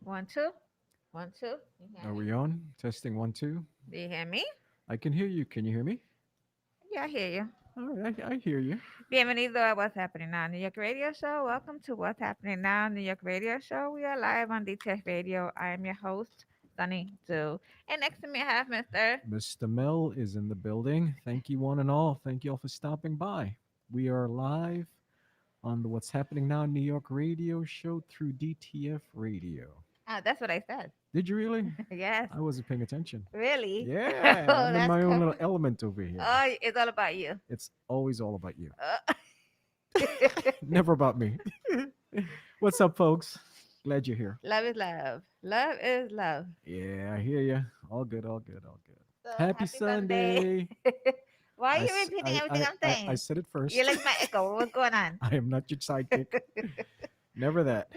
One, two. One, two. You hear Are me? we on? Testing one, two. Do you hear me? I can hear you. Can you hear me? Yeah, I hear you. All right, I hear you. Bienvenido a What's Happening Now New York Radio Show. Welcome to What's Happening Now New York Radio Show. We are live on DTF Radio. I am your host, Sunny Sue. And next to me, I have Mr. Mr. Mel is in the building. Thank you, one and all. Thank you all for stopping by. We are live on the What's Happening Now New York radio show through DTF Radio. That's what I said. Did you really? Yes, I wasn't paying attention. really? Yeah, Oh, I'm in that's my own cool. little element over here. Oh, it's all about you. It's always all about you, Uh, never about me. What's up, folks? Glad you're here. love is love. Love is love. Yeah, I hear you. All good, all good, all good. So Happy happy Sunday. Sunday. Why are I, you s- repeating everything I'm I saying? said it You're first. like my echo. What's going on? I am not your sidekick. Never that.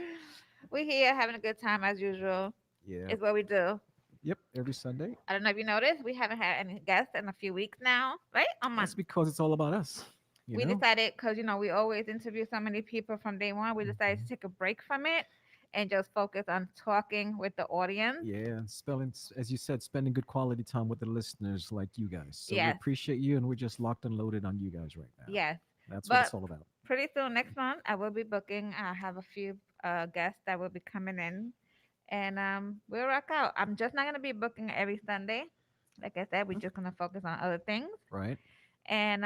We're here having a good time as usual. Yeah. Is what we do. Yep. Every Sunday. I don't know if you noticed, we haven't had any guests in a few weeks now, right? A month. That's because it's all about us. You We know? decided because we always interview so many people from day one. We decided to Mhm. take a break from it and just focus on talking with the audience. Yeah. And as you said, spending good quality time with the listeners like you guys. So we Yes, appreciate you, and we're just locked and loaded on you guys right now. yes. That's what But it's all about. pretty soon next month, I will be booking. I have a few guests that will be coming in, and we'll rock out. I'm just not gonna be booking every Sunday. Like I said, we're just gonna focus on other things. Right? And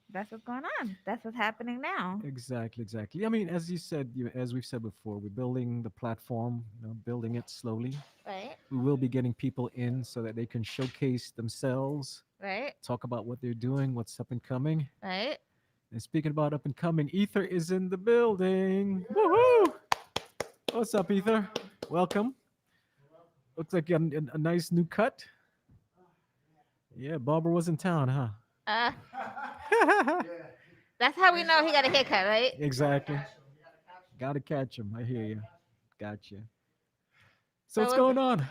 that's what's going on. That's what's happening now. Exactly, exactly. I mean, as you said, as we've said before, we're building the platform, building it slowly. Right? We will be getting people in so that they can showcase themselves, Right? talk about what they're doing, what's up and coming. Right? And speaking about up and coming, Ether is in the building. Woohoo! What's up, Ether? Welcome. Looks like a nice new cut. Yeah, Barbara was in town, huh? Uh, that's how we know he got a haircut, right? Exactly. Gotta catch him. I hear you. Gotcha. So So what's going on?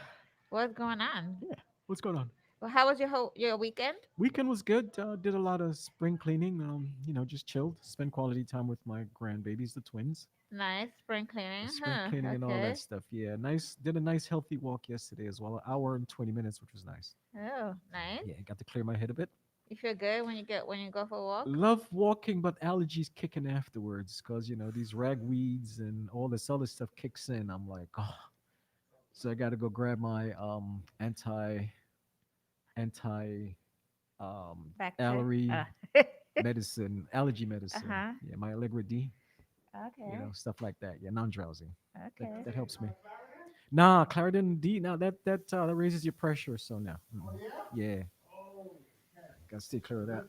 what's going on? Yeah, what's going on? Well, how was your weekend? Weekend was good. Did a lot of spring cleaning. Just chilled. Spent quality time with my grandbabies, the twins. Nice spring cleaning, Spring huh? cleaning and all that Okay. stuff. Yeah, nice. Did a nice healthy walk yesterday as well. An hour and 20 minutes, which was nice. Oh, nice. Yeah, got to clear my head a bit. You feel good when you go for a walk? Love walking, but allergies kicking afterwards because these ragweeds and all this other stuff kicks in. I'm like, oh, so I got to go grab my anti Back to allergy medicine, allergy medicine. uh-huh. Yeah, my Allegra D, Okay. stuff like that. Yeah, non-drowsy. That Okay. that helps me. Nah, Claritin D. Now that raises your pressure. So now, yeah, gotta stay clear of that.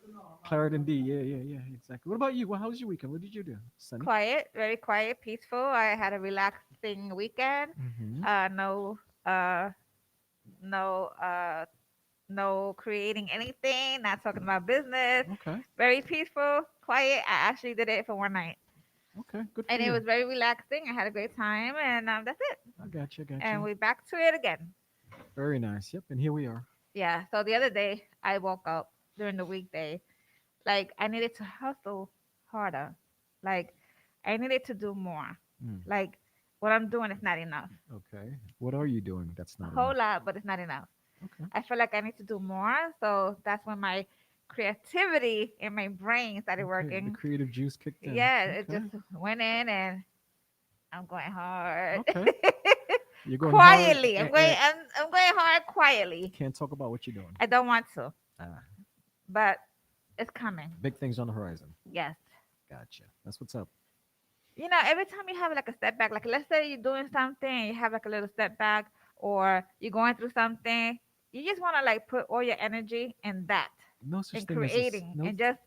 Claritin D. Yeah, yeah, yeah. Exactly. What about you? Well, how was your weekend? What did you do, Sunny? Quiet, very quiet, peaceful. I had a relaxing weekend. Mm-hmm. No uh no no creating anything, not talking about business. Okay. Very peaceful, quiet. I actually did it for one night. Okay. Good for And it you. was very relaxing. I had a great time and that's it. I got you. Got And you. we're back to it again. Very nice. Yep. And here we are. Yeah. So the other day I woke up during the weekday. Like I needed to hustle harder. Like I needed to do more. Mm. Like what I'm doing is not enough. Okay. What are you doing? That's A not whole enough. lot, but it's not enough. Okay. I feel like I need to do more. So that's when my creativity in my brain started Okay. The working. creative juice kicked in. Yeah, it Okay. just went in and I'm going hard. Okay. You're going hard. Quietly. I'm going hard quietly. Can't talk about what you're doing. I don't want to, Ah, but it's coming. big things on the horizon. Yes. Gotcha. That's what's up. Every time you have like a setback, like let's say you're doing something, and you have like a little setback, or you're going through something, you just want to like put all your energy in that, No such in thing as a creating, and just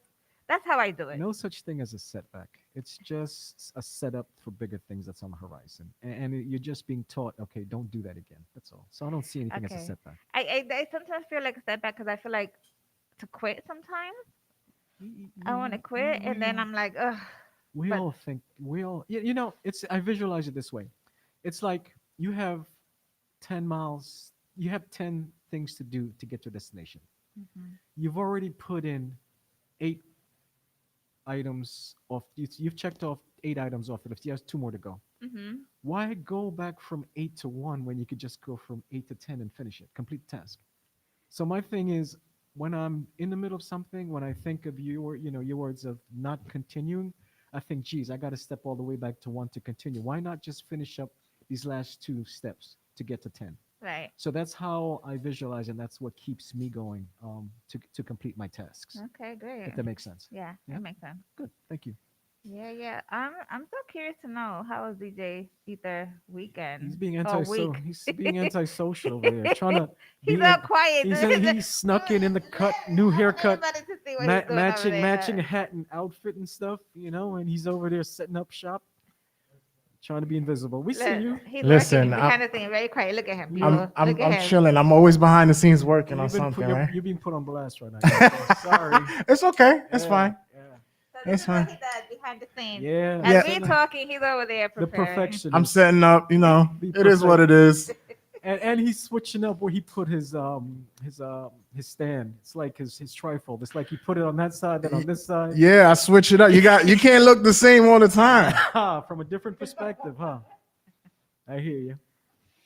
that's how I do it. no such thing as a setback. It's just a setup for bigger things that's on the horizon, and you're just being taught, okay, don't do that again. That's all. So I don't see anything as a Okay. setback. I sometimes feel like a setback because I feel like to quit sometimes. I want to quit, and then I'm like, ugh. We But all think we all it's I visualize it this way. It's like you have 10 miles, you have 10 things to do to get to a destination. Mhm. You've already put in 8 items off, you've checked off 8 items off the list. You have 2 more to go. Mhm. Why go back from 8 to 1 when you could just go from 8 to 10 and finish it, complete the task? So my thing is, when I'm in the middle of something, when I think of your words of not continuing, I think, geez, I got to step all the way back to 1 to continue. Why not just finish up these last 2 steps to get to 10? Right. So that's how I visualize, and that's what keeps me going to complete my tasks. Okay, great. If that makes sense. Yeah, Yeah. that makes sense. Good. Thank you. Yeah, yeah. I'm so curious to know how was DJ Ether He's weekend being or anti-so. week. He's being antisocial over there, trying to He's be all in. quiet. He snuck in the cut, new I want haircut, everybody to see what he's doing over matching there. hat and outfit and stuff, and he's over there setting up shop, trying to be invisible. We see Look, you. he's working Listen, behind the scene, very quiet. Look at him, You- people. Look at I'm him. chilling. I'm always behind the scenes working on You've been something, right? you're being put on blast right now. Sorry. It's okay. It's Yeah, fine. Yeah. So That's this is what fine. he does behind the scenes. Yeah. As Yeah. we talking, he's over there The preparing. perfectionist. I'm setting up. The It is what it is. and he's switching up where he put his stand. It's like his trifold. It's like he put it on that side, then on this side. Yeah, I switch it up. You can't look the same all the time. From a different perspective, huh? I hear you.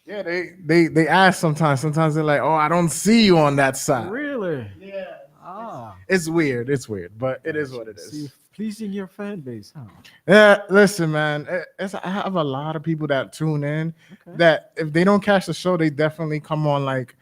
Yeah, they ask sometimes. Sometimes they're like, "Oh, I don't see you on that side." Really? Yeah. Ah. It's weird. It's weird, but it is what it See, is. pleasing your fan base, huh? Yeah, listen, man. I have a lot of people that tune in Okay. that if they don't catch the show, they definitely come on like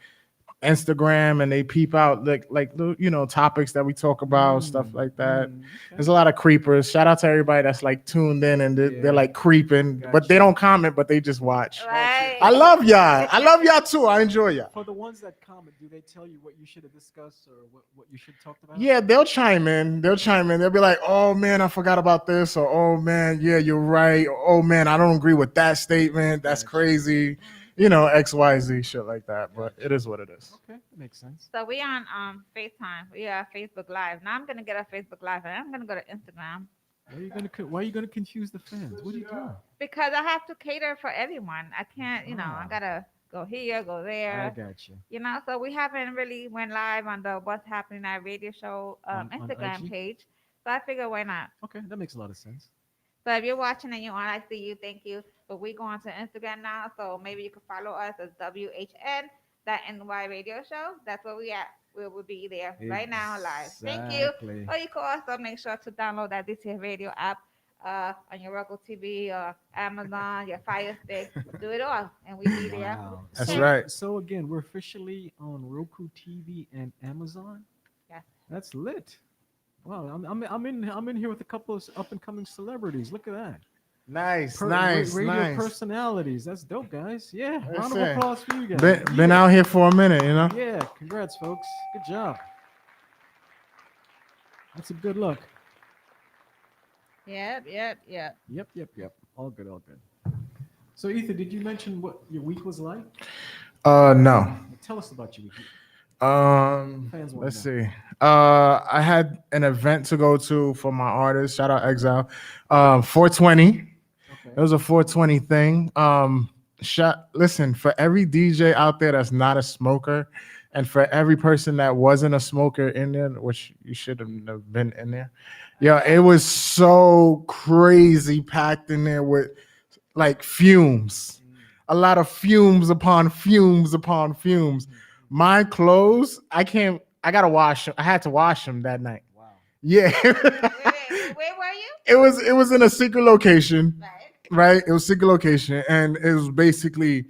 Instagram and they peep out like the topics that we talk about, stuff like that. Okay. There's a lot of creepers. Shout out to everybody that's like tuned in and they're Yeah. like creeping, but Gotcha. they don't comment, but they just watch. Right. I love y'all. I love y'all too. I enjoy y'all. For the ones that comment, do they tell you what you should have discussed or what you should have talked about? Yeah, they'll chime in. They'll be like, "Oh man, I forgot about this," or "Oh man, yeah, you're right," or "Oh man, I don't agree with that statement. That's Gotcha. crazy." X, Y, Z, shit like that. But it is what it is. Okay, that makes sense. So we on FaceTime. We are Facebook Live. Now I'm gonna get off Facebook Live and I'm gonna go to Instagram Why are you gonna confuse the fans? What are you doing? because I have to cater for everyone. I can't, I Ah. gotta go here, go I there. got you. So we haven't really went live on the What's Happening at Radio Show On Instagram IG? page. So I figure why not? Okay, that makes a lot of sense. So if you're watching and you're on, I see you. Thank you. But we go on to Instagram now, so maybe you can follow us as WHN.NY Radio Show. That's where we at. We will be there right now live. Thank you. Exactly. Or you can also make sure to download that This Here Radio app on your Roku TV or Amazon, your Fire Stick. Do it all, and we be there. Wow. That's So- right. So again, we're officially on Roku TV and Amazon. Yeah. That's lit. Wow, I'm in here with a couple of up and coming celebrities. Look at that. Nice, Radio nice. personalities. That's dope, guys. Yeah. Round of Listen, applause for you guys. Been out here for a minute, Yeah, congrats, folks. Good job. That's a good look. Yep. Yep. All good, all good. So, Ethan, did you mention what your week was like? No. Tell us about your week. Fans wanna Let's know. see. I had an event to go to for my artist. Shout out Exile. 420. It Okay. was a 420 thing. Listen, for every DJ out there that's not a smoker, and for every person that wasn't a smoker in there, which you should have been in there. Yeah, it was so crazy packed in there with like fumes. A lot of fumes upon fumes upon fumes. My clothes, I gotta wash them. I had to wash them that night. Wow. Yeah. Where were you? It was in a secret location. Right. Right, it was secret location, and it was basically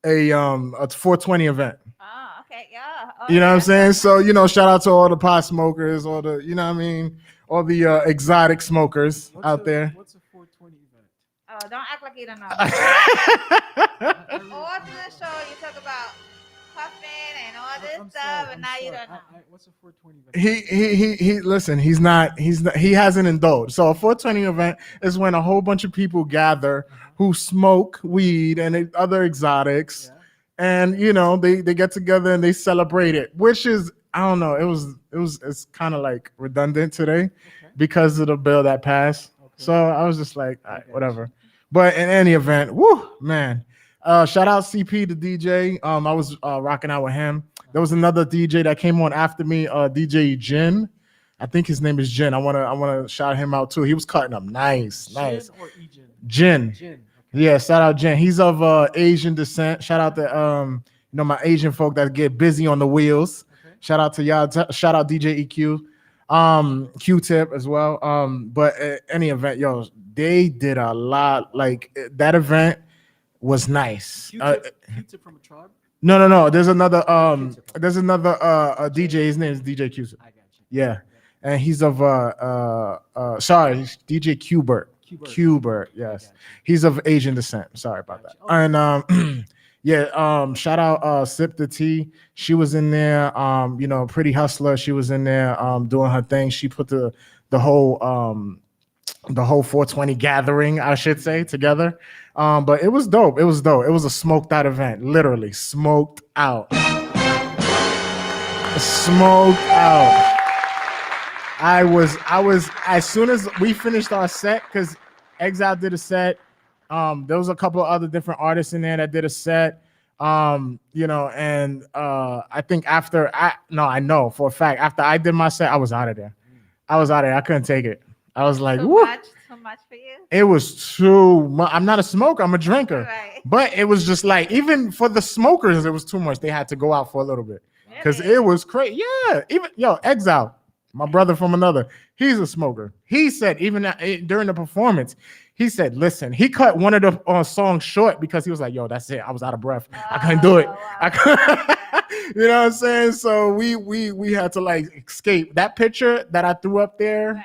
a 420 event. Oh, okay. Yeah. Oh, You know what I'm yeah. saying? So shout out to all the pot smokers, all the all the exotic smokers out there. What's a 420 event? Oh, don't act like you don't know. I- All through the show, you talk about puffing and all this I'm stuff, sorry, and I'm now you sorry. don't know. What's a 420 event? He listen, he hasn't indulged. So a 420 event is when a whole bunch of people gather who smoke weed and other exotics. Yeah. And they get together and they celebrate it, which is, I don't know, it's kind of like redundant today Okay. because of the bill that passed. Okay. So I was just like, all right, Okay. whatever. But in any event, woo, man. Shout out CP, the DJ. I was rocking out with him. There was another DJ that came on after me, DJ Jin. I think his name is Jin. I wanna shout him out too. He was cutting up nice. Jin or Ejin? Jin. Jin. Yeah, shout out Jen. He's of Asian descent. Shout out to my Asian folk that get busy on the wheels. Okay. Shout out to y'all. Shout out DJ EQ, Q-Tip as well. But any event, yo, they did a lot. Like that event was nice. Q-Tip from a tribe. No. There's another Q-Tip. DJ. His name is DJ Q-Tip. I got you. Yeah, and he's of sorry, he's DJ Qbert. Qbert, yes. Gotcha. He's of Asian descent. Sorry about that. Gotcha. And yeah, shout out Sip the Tea. She was in there. Pretty hustler. She was in there doing her thing. She put the whole 420 gathering, I should say, together. But it was dope. It was dope. It was a smoked out event, literally smoked out. Smoked out. I was as soon as we finished our set, because Exile did a set. There was a couple of other different artists in there that did a set. And I think I know for a fact after I did my set, I was out of there. I couldn't take it. I was like, Too woo. too much for you. It was too much. I'm not a smoker, I'm a drinker. Right. But it was just like, even for the smokers, it was too much. They had to go out for a little bit. Because Really? it was crazy. Yeah. Even Exile, my brother from another, he's a smoker. He said, even during the performance, he said, listen, he cut one of the songs short because he was like, yo, that's it. I was out of breath. I couldn't do it. wow. I couldn't, you know what I'm saying? So we had to like escape. That picture that I threw up there, Right.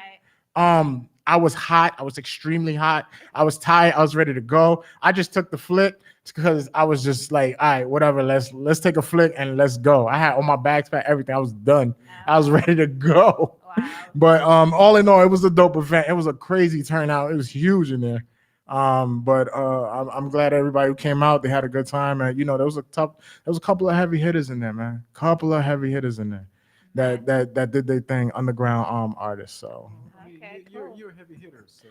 I was hot. I was extremely hot. I was tired. I was ready to go. I just took the flick because I was just like, all right, whatever. Let's take a flick and let's go. I had all my bags packed, everything. I was done. I was ready to go. Wow. But all in all, it was a dope event. It was a crazy turnout. It was huge in there. But I'm glad everybody who came out, they had a good time. And there was a couple of heavy hitters in there, man. Couple of heavy hitters in there that did their thing, underground artists. So I mean, Okay, you're cool. a heavy hitter, so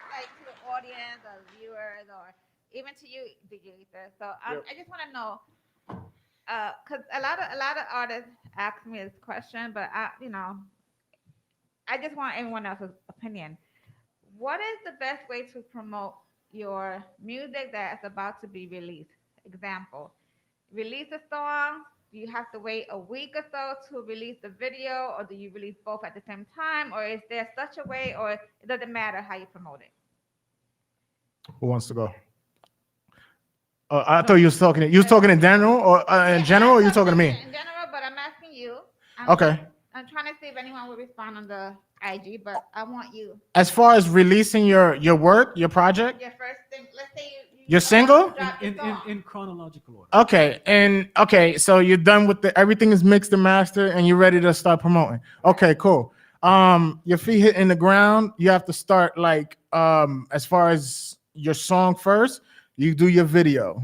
Like to the audience or viewers or even to you, DJ Ether. So Yep. I just want to know, because a lot of artists ask me this question, but I just want everyone else's opinion. What is the best way to promote your music that's about to be released? Example, release a song. Do you have to wait a week or so to release the video, or do you release both at the same time, or is there such a way, or it doesn't matter how you promote it? who wants to go? I thought you was talking. You was talking in general, or in general, or you talking to me? In general, but I'm asking you. Okay. I'm trying to see if anyone will respond on the IG, but I want you. As far as releasing your work, your project, Your first thing. Let's say you. Your single? drop your song. in chronological order. okay, so you're done with everything is mixed and mastered, and you're ready to start promoting. Okay, cool. Your feet hitting the ground. You have to start like as far as your song first. You do your video.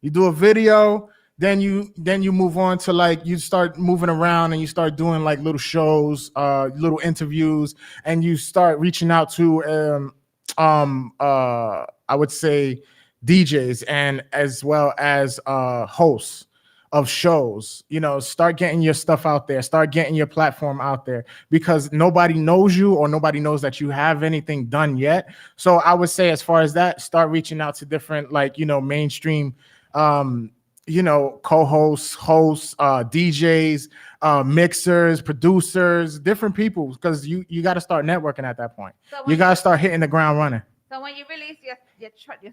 You do a video, then you move on to like you start moving around and you start doing like little shows, little interviews, and you start reaching out to I would say DJs and as well as hosts of shows. Start getting your stuff out there, start getting your platform out there, because nobody knows you or nobody knows that you have anything done yet. So I would say, as far as that, start reaching out to different mainstream co-hosts, hosts, DJs, mixers, producers, different people, because you got to start networking at that point. So You when, got to start hitting the ground running. so when you release your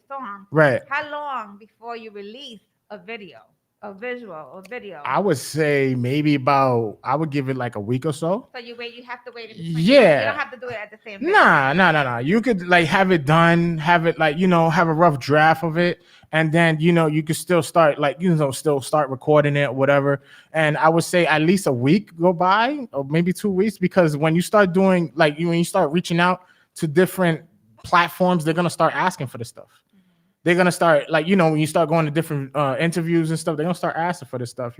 song, Right. how long before you release a video, a visual, or video? I would say maybe I would give it like a week or so. So you have to wait in between. Yeah. You don't have to do it at the same time. Nah. You could like have it done, have it like, have a rough draft of it. And then, you could still start like, still start recording it or whatever. And I would say at least a week go by, or maybe 2 weeks, because when you start doing like, when you start reaching out to different platforms, they're going to start asking for this stuff. They're going to start like, when you start going to different interviews and stuff, they're going to start asking for this stuff,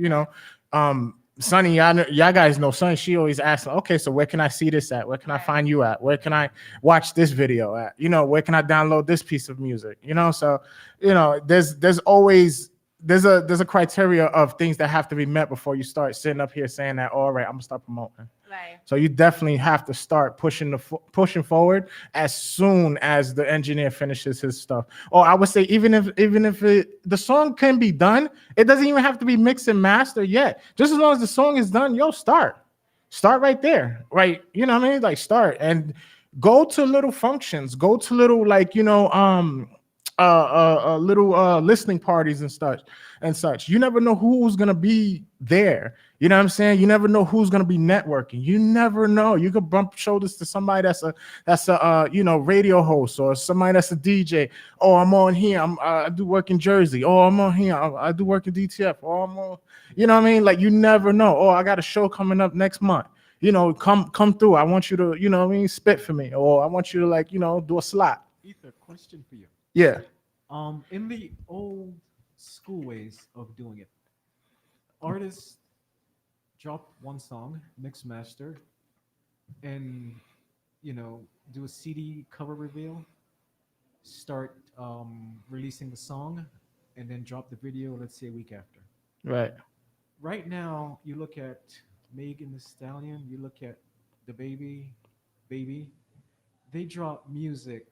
Sunny, y'all guys know Sunny, she always asks, okay, so where can I see this at? Where can I find you at? Where can I watch this video at? Where can I download this piece of music? So, there's always, there's a criteria of things that have to be met before you start sitting up here saying that, all right, I'm gonna start promoting. Right. So you definitely have to start pushing forward as soon as the engineer finishes his stuff. Or I would say even if the song can be done, it doesn't even have to be mixed and mastered yet. Just as long as the song is done, start right there, right? You know what I mean? Like start and go to little functions, go to little like little listening parties and such. You never know who's gonna be there. You know what I'm saying? You never know who's gonna be networking. You never know. You could bump shoulders to somebody that's a radio host or somebody that's a DJ. Oh, I'm on here. I do work in Jersey. Oh, I'm on here. I do work in DTF. Oh, I'm on. You know what I mean? Like you never know. Oh, I got a show coming up next month. Come through. I want you to, spit for me, or I want you to do a slot. Ether, question for you. Yeah. In the old school ways of doing it, artists drop one song, mix master, and do a CD cover reveal, start releasing the song, and then drop the video, let's say a week after. Right. Right now, you look at Megan Thee Stallion, you look at the baby, they drop music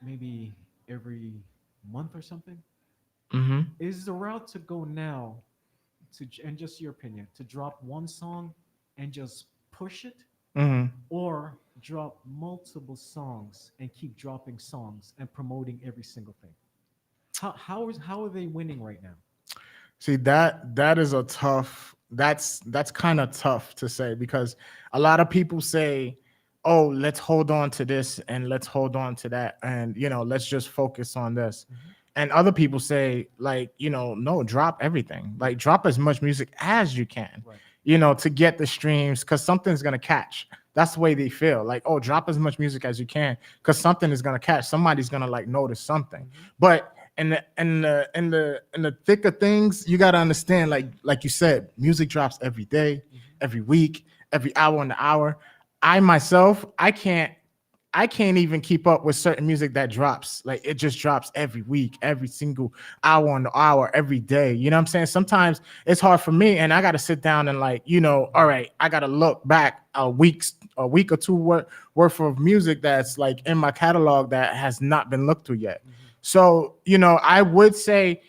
maybe every month or something. Mm-hmm. Is the route to go now and just your opinion, to drop one song and just push it, Mm-hmm. or drop multiple songs and keep dropping songs and promoting every single thing? How are they winning right now? See, that is a tough. That's kind of tough to say, because a lot of people say, "Oh, let's hold on to this and let's hold on to that, and let's just focus on this." Mhm. And other people say, like, no, drop everything. Like, drop as much music as you can, Right. to get the streams, because something's gonna catch. That's the way they feel. Like, oh, drop as much music as you can, because something is gonna catch. Somebody's gonna like notice something. Mhm. But in the thick of things, you gotta understand, like you said, music drops every day, Mhm. every week, every hour on the hour. I myself, I can't even keep up with certain music that drops. Like it just drops every week, every single hour on the hour, every day. You know what I'm saying? Sometimes it's hard for me, and I got to sit down and all right, I got to look back a week or two worth of music that's like in my catalog that has not been looked to yet. Mhm. So I would say,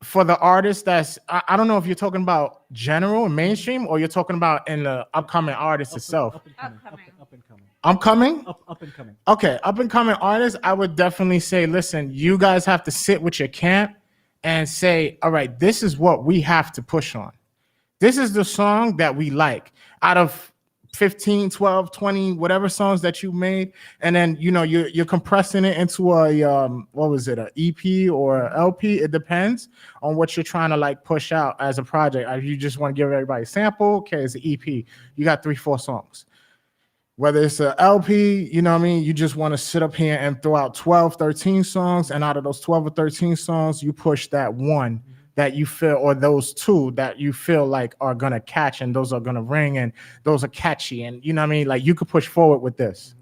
for the artist I don't know if you're talking about general and mainstream, or you're talking about in the upcoming artist itself. Up and coming. Upcoming. Up and coming. I'm coming. Up and coming. Okay, up and coming artists, I would definitely say, listen, you guys have to sit with your camp and say, all right, this is what we have to push on. This is the song that we like out of 15, 12, 20, whatever songs that you made. And then, you're compressing it into a, what was it, a EP or a LP? It depends on what you're trying to like push out as a project. If you just want to give everybody a sample, okay, it's an EP. You got 3-4 songs. Whether it's an LP, you know what I mean? You just want to sit up here and throw out 12, 13 songs. And out of those 12 or 13 songs, you push that one that you feel, or those two that you feel like are going to catch, and those are going to ring, and those are catchy. And you know what I mean? Like you could push forward with this.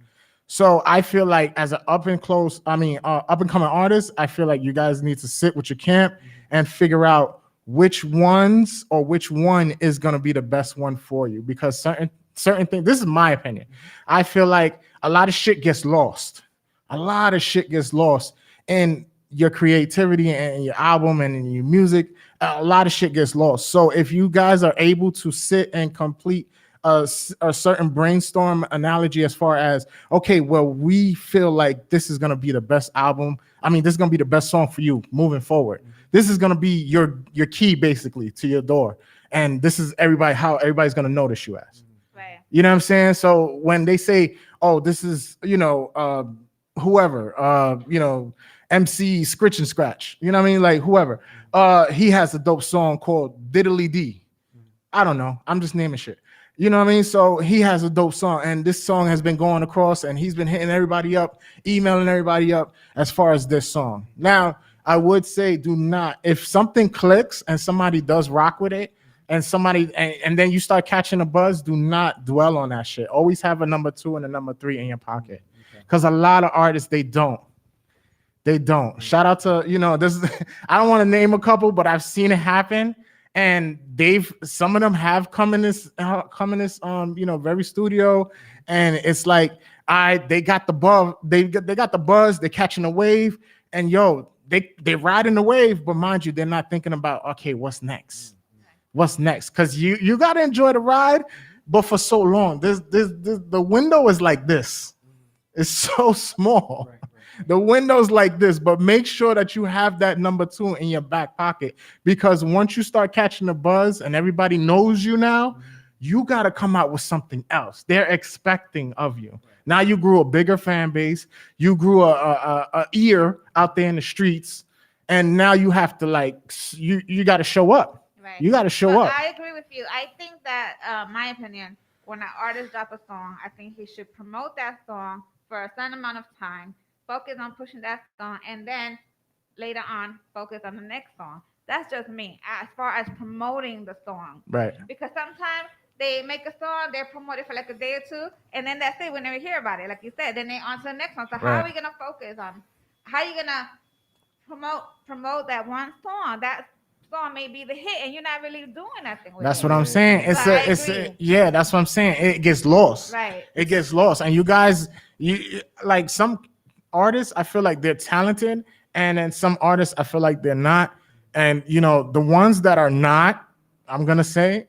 So I feel like as an up and coming artist, I feel like you guys need to sit with your camp and figure out which ones or which one is going to be the best one for you, because certain things, this is my opinion, I feel like a lot of shit gets lost. A lot of shit gets lost in your creativity and your album and in your music. A lot of shit gets lost. So if you guys are able to sit and complete a certain brainstorm analogy, as far as, okay, well, we feel like this is going to be the best album. I mean, this is going to be the best song for you moving forward. This is going to be your key basically to your door. And this is how everybody's going to notice you as. Right. You know what I'm saying? So when they say, oh, this is, whoever, MC Scritch and Scratch, you know what I mean? Like whoever, he has a dope song called Diddly D. I don't know. I'm just naming shit. You know what I mean? So he has a dope song, and this song has been going across, and he's been hitting everybody up, emailing everybody up as far as this song. Now, I would say, do not, if something clicks and somebody does rock with it, and and then you start catching a buzz, do not dwell on that shit. Always have a number 2 and a number 3 in your pocket. Because a lot of artists, they don't. Shout out to, this. I don't want to name a couple, but I've seen it happen. and some of them have come in this very studio, and it's like they got the buzz, they got the buzz, they're catching a wave, and they riding the wave, but mind you, they're not thinking about, okay, what's next, because you got to enjoy the ride, but for so long, the window is like this, it's so small. The window's like this, but make sure that you have that number 2 in your back pocket, because once you start catching the buzz and everybody knows you now, you got to come out with something else. They're expecting of you. Now you grew a bigger fan base. You grew a ear out there in the streets, and now you have to you got to show up. Right. You got to show up. I agree with you. I think that, my opinion, when an artist drops a song, I think he should promote that song for a certain amount of time, focus on pushing that song, and then later on focus on the next song. That's just me as far as promoting the song. Right. Because sometimes they make a song, they promote it for like a day or two, and then that's it. We never hear about it. Like you said, then they on to the next one. So how are we gonna focus on? How are you gonna promote that one song? That song may be the hit, and you're not really doing nothing with That's it. what I'm saying. That's what I'm saying. It gets lost. Right. It gets lost, and you guys, like some artists, I feel like they're talented, and then some artists, I feel like they're not. And the ones that are not, I'm gonna say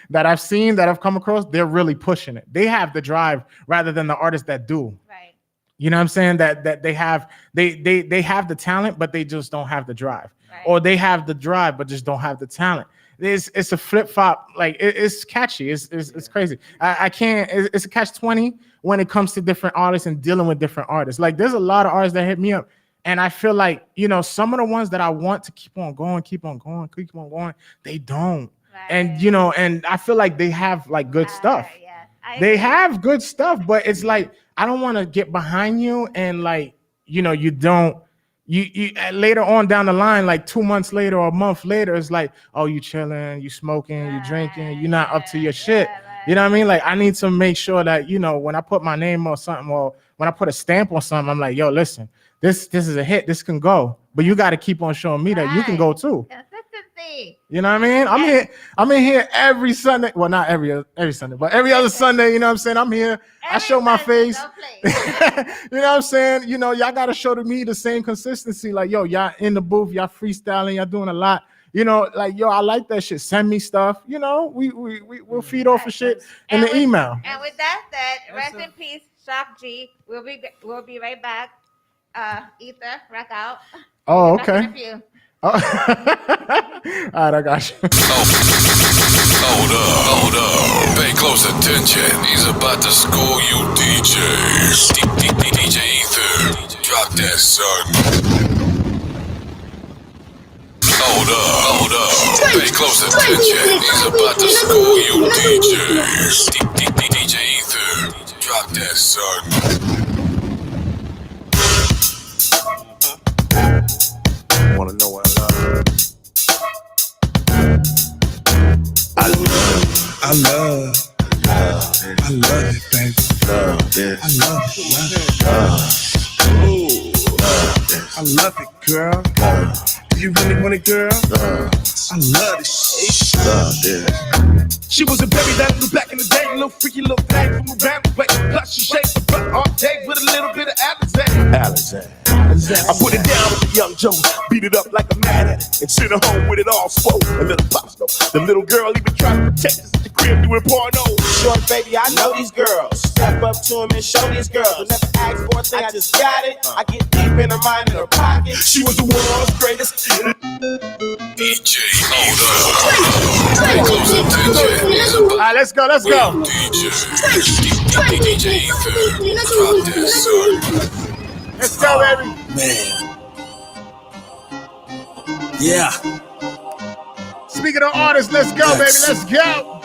that I've seen, that I've come across, they're really pushing it. They have the drive rather than the artists that do. Right. You know what I'm saying? That they have the talent, but they just don't have the drive. Right. Or they have the drive, but just don't have the talent. It's a flip flop. Like it's catchy. It's crazy. I can't. It's a catch-20 when it comes to different artists and dealing with different artists. Like there's a lot of artists that hit me up, and I feel like some of the ones that I want to keep on going, they don't. Right. And I feel like they have like good stuff. Yeah. They have good stuff, but it's like I don't want to get behind you and you don't. You later on down the line, like 2 months later or a month later, it's like, oh, you chilling, you smoking, you drinking, you're not up to your shit. You know what I mean? Like I need to make sure that when I put my name on something, or when I put a stamp on something, I'm like, yo, listen, this is a hit, this can go, but you got to keep on showing me that you can go too. Consistency. You know what I mean? I'm in here every Sunday. Well, not every Sunday, but every other Sunday. You know what I'm saying? I'm here. I show my face. You know what I'm saying? Y'all got to show to me the same consistency. Like, yo, y'all in the booth, y'all freestyling, y'all doing a lot. Like, yo, I like that shit. Send me stuff. We'll feed off of shit in the email. And with that said, rest in peace, Shock G. We'll be right back. Ether, rock out. Oh, Back in okay. a few. All right, I got you. Hold up. Pay close attention. He's about to school you DJs. DJ Ether. Drop that, son. Hold up. Pay close attention. He's about to school you DJs. DJ Ether. Drop that, son. Wanna know what I love? I love it, baby. Love this. I love it. I love it, girl. Do you really want it, girl? I love this shit. Love this. She was a baby that little back in the day, little freaky little thing from around the way. Plus she shakes the butt all day with a little bit of Alizé. I put it down with the young Joe, beat it up like a mad at it, and sent her home with it all swole. A little pops though. The little girl even tried to protect us at the crib doing porno. Short baby, I know these girls. Step up to them and show these girls. Don't never ask for a thing, I just got it. I get deep in her mind in her pocket. She was the world's greatest. DJ Ether. Pay close attention. He's about All right, let's go. DJ Ether. Drop that, son. Let's go, baby. Man. Yeah. Speaking of artists, let's go, baby. Let's go.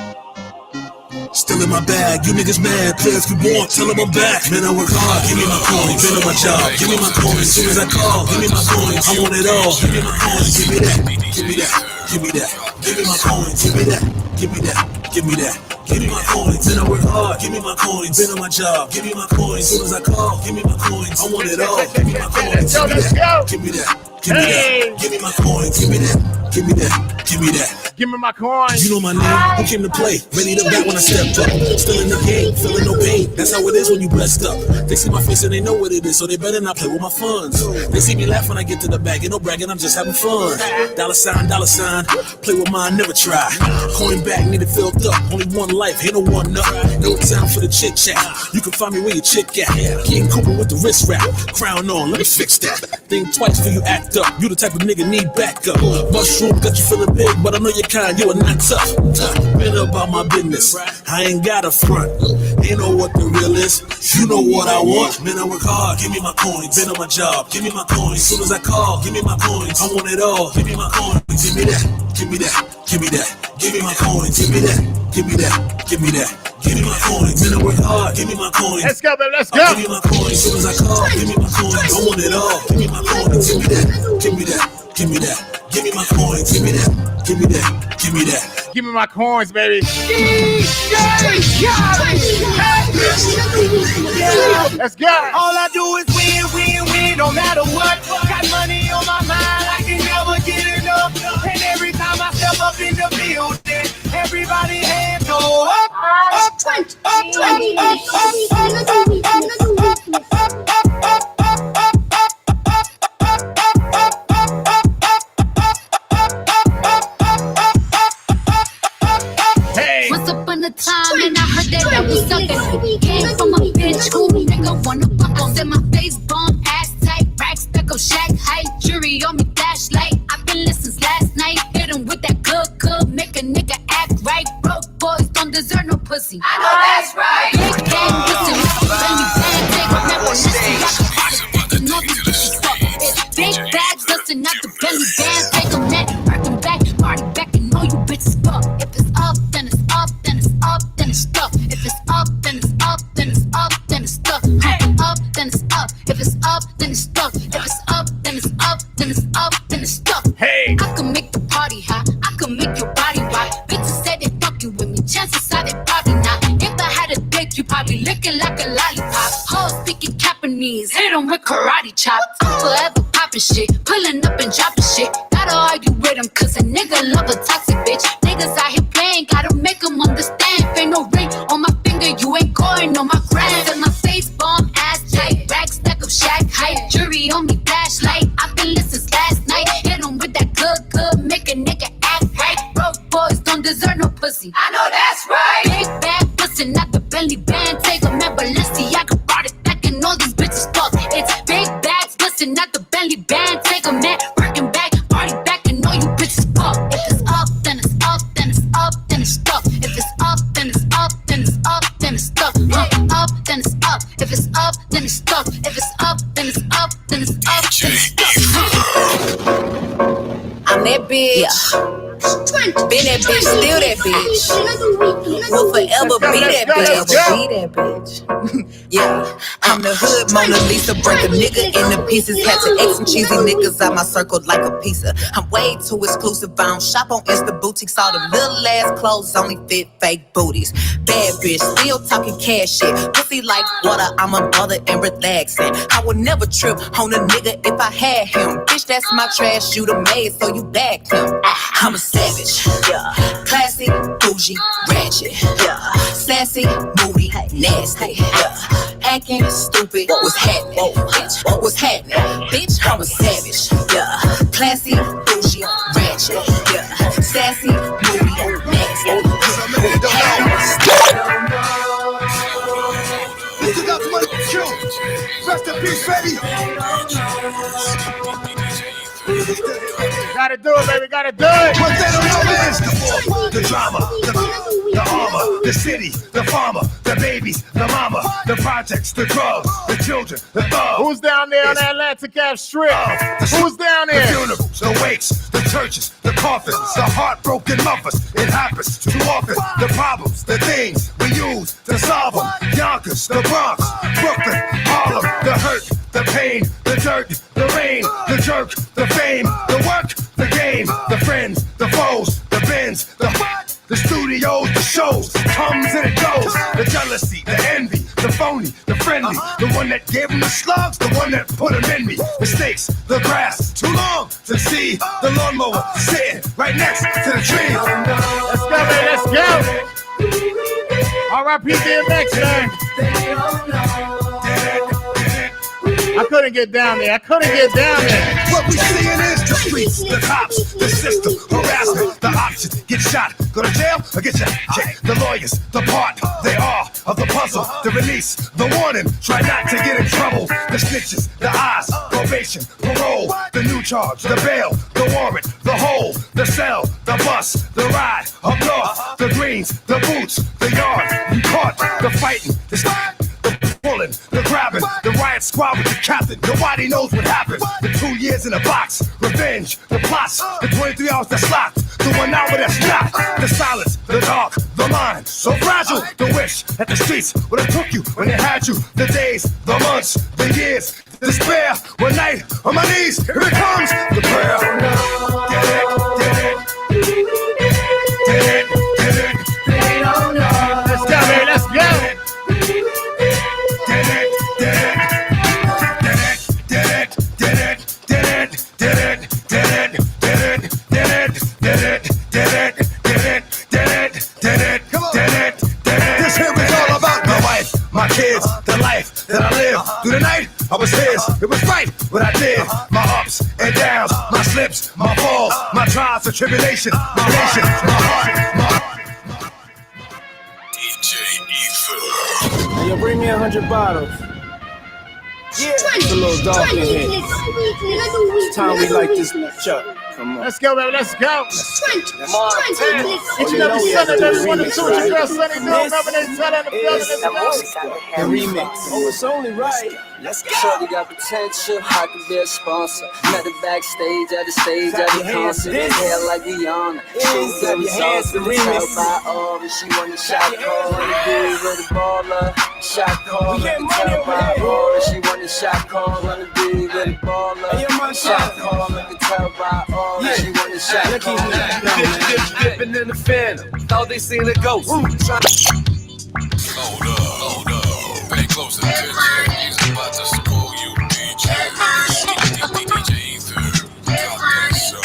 Still in my bag, you niggas mad. Play if you want, tell them I'm back. Man, I work hard, give me my coins. Been on my job, give me my coins. Soon as I call, give me my coins. I want it all, give me my coins. Give me that, give me that, give me that. Give me my coins, give me that, give me that, give me that. Give me my coins, and I work hard. Give me my coins. Been on my job. Give me my coins. Soon as I call, give me my coins. I want it all. Give me my coins. Let's go. Give me that. Give me that. Give me my coins. Give me that. Give me that. Give me that. Give me my coins. You know my name, who came to play, ready to bat when I stepped up. Still in the game, feeling no pain, that's how it is when you blessed up. They see my face and they know what it is, so they better not play with my funds. They see me laugh when I get to the bag, ain't no bragging, I'm just having fun. Dollar sign, play with mine, never try. Coin back, need it filled up, only one life, ain't no one up. No time for the chit chat, you can find me where your chick at. King Cooper with the wrist wrap, crown on, let me fix that. Think twice before you act up, you the type of nigga need backup. Mushroom got you feeling big, but I know you're kind, you are not tough. Been about my business, I ain't got a front. You know what the real is, you know what I want. Man, I work hard, give me my coins. Been on my job, give me my coins. Soon as I call, give me my coins. I want it all, give me my coins. Give me that, give me that, give me that. Give me my coins, give me that, give me that, give me that. Give me my coins, man, I work hard, give me my coins. Let's go, baby, let's go. Give me my coins, soon as I call, give me my coins. I want it all, give me my coins. Give me that, give me that, give me that. Give me my coins, give me that, give me that, give me that. Give me my coins, baby. Let's go. All I do is win, win, win, no matter what. Got money on my mind, I can never get enough. And every time I step up in the building, everybody hands go up, up, up, up, Once upon a time, and I heard that I was sucking. Came from a bitch who nigga wanna fuck on. Said my face bomb, ass tight, racks, back up, shack height, jury on me, flashlight. I've been listening last night, hit him with that good, make a nigga act right. Broke boys don't deserve no pussy. I know that's right. Big gang, listen, belly bang, take a never listen. You know these bitches fuck. It's big bags, listen, not the belly band. Take a net, working back, party back, and know you bitches fuck. If it's up, then it's up, then it's up, then it's stuff. If it's up, then it's up, then it's up, then it's stuff. Up, then it's up. If it's up, then it's stuff. If it's up, then it's up, then it's up, then it's stuff. Hey, I can make the party hot. I can make your body rock. Bitches say they fucking with me. Chances are they probably not. If I had a dick, you probably licking like a lollipop. Hoes speaking Japanese, hit 'em with karate chops. I'm forever popping shit, pulling up and dropping shit. Gotta argue with 'em 'cause a nigga love a toxic bitch. Niggas out here playing, gotta make 'em understand. If ain't no ring on my finger, you ain't going on my gram. And my face bomb, ass tight, racks stack up, shack height, jury on me, flashlight. I've been listening last night, hit 'em with that good, make a nigga act right. Broke boys don't deserve no pussy. I know that's right. Big bag pussy, not the belly band. Take a man, Balenciaga brought it back, and all these bitches fuck. It's big bags pussy, not the belly band. Take a man, working back, party back, and all you bitches fuck. If it's up, then it's up, then it's up, then it's stuff. If it's up, then it's up, then it's up, then it's stuff. Up, then it's up. If it's up, then it's stuff. If it's up, then it's up, then it's up, then it's stuff. I'm that bitch. Been that bitch, still that bitch. Will forever be that bitch. Be that bitch. Yeah, I'm the hood Mona Lisa. Break a nigga into pieces. Had to X some cheesy niggas out my circle like a pizza. I'm way too exclusive. I don't shop on Insta boutiques. All the little ass clothes only fit fake booties. Bad bitch, still talking cash shit. Pussy like water, I'm a mother and relaxing. I would never trip on a nigga if I had him. Bitch, that's my trash, you the maid, so you bagged him. I'm a savage, yeah. Classy, bougie, ratchet, yeah. Sassy, moody, nasty, yeah. Acting stupid, what's happening? Bitch, what's happening? Bitch, I'm a savage, yeah. Classy, bougie, ratchet, yeah. Sassy, moody, nasty. Listen up to my Q. Rest in peace, baby. gotta do it, baby, gotta do it. What they don't know is the drama, the armor, the city, the farmer, the babies, the mama, the projects, the drugs, the children, the thugs. Who's down there on that Atlantic Ave Strip? Who's down there? The funerals, the wakes, the churches, the coffins, the heartbroken mothers. It happens too often. The problems, the things we use to solve them. Yonkers, the Bronx, Brooklyn, Harlem, the hurt, the pain, the dirt, the rain, the jerk, the fame, the work, the game, the friends, the foes, the bins, the studios, the shows, comes and it goes, the jealousy, the envy, the phony, the friendly, the one that gave him the slugs, the one that put him in me. Mistakes, the grass, too long to see. The lawnmower sitting right next to the tree. Let's go, man, let's go. R.I.P. DMX, man. I couldn't get down there. What we seeing is the streets, the cops, the system, harassment, the options. Get shot, go to jail, or get your kicked. The lawyers, the part, they are of the puzzle. The release, the warning, try not to get in trouble. The snitches, the eyes, probation, parole. The new charge, the bail, the warrant, the hole, the cell, the bus, the ride, up north, the greens, the boots, the yard. You caught, the fighting, the pulling, the grabbing, the riot squad with the captain. Nobody knows what happened. The 2 years in a box, revenge, the plots, the 23 hours that's locked, the 1 hour that's not. The silence, the dark, the mind, so fragile. The wish that the streets would have took you when they had you. The days, the months, the years, despair. One night on my knees, here it comes, the prayer. Did it, did it, did it, did it. They don't know. Let's go, man, let's go. My kids, the life that I live. Through the night, I was his. It was right what I did. My ups and downs, my slips, my falls, my trials and tribulations, my nation, my heart, DJ Ether. Hey, yo, bring me 100 bottles. Yeah, it's a little dark in here. It's time we light this bitch up. Come on. Let's go, baby, let's go. It's Each and every Sunday, baby, 1 to 2 with your girl Sunny Doe. Remember they tell in the building, let's go. the remix. Oh, it's only right. Let's go. Shorty got potential, I could be a sponsor. Met her backstage at the stage at the concert. Hair like Rihanna. She's very saucy. Tell by all that she want a shot call. And the dude with the baller. Shot call. Let me tell by all that she want a shot call. And the dude with the baller. Shot call. Let me tell by all that she want a shot call. Dipping in the phantom. Thought they seen a ghost. Hold up. Pay close attention. He's about to school you, DJ. DJ Ether. Drop that son.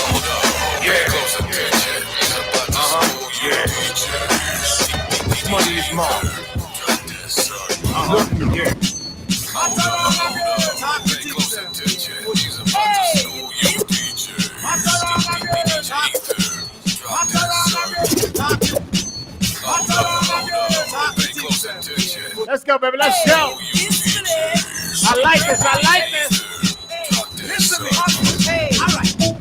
Hold up. Pay close attention. He's about to school you, DJ. money is mine. Drop that son. Look again. Hold up. Pay close attention. He's about to school you, DJ. DJ Ether. Drop that son. Hold up. Pay close attention. Let's go, baby, let's go. I like this.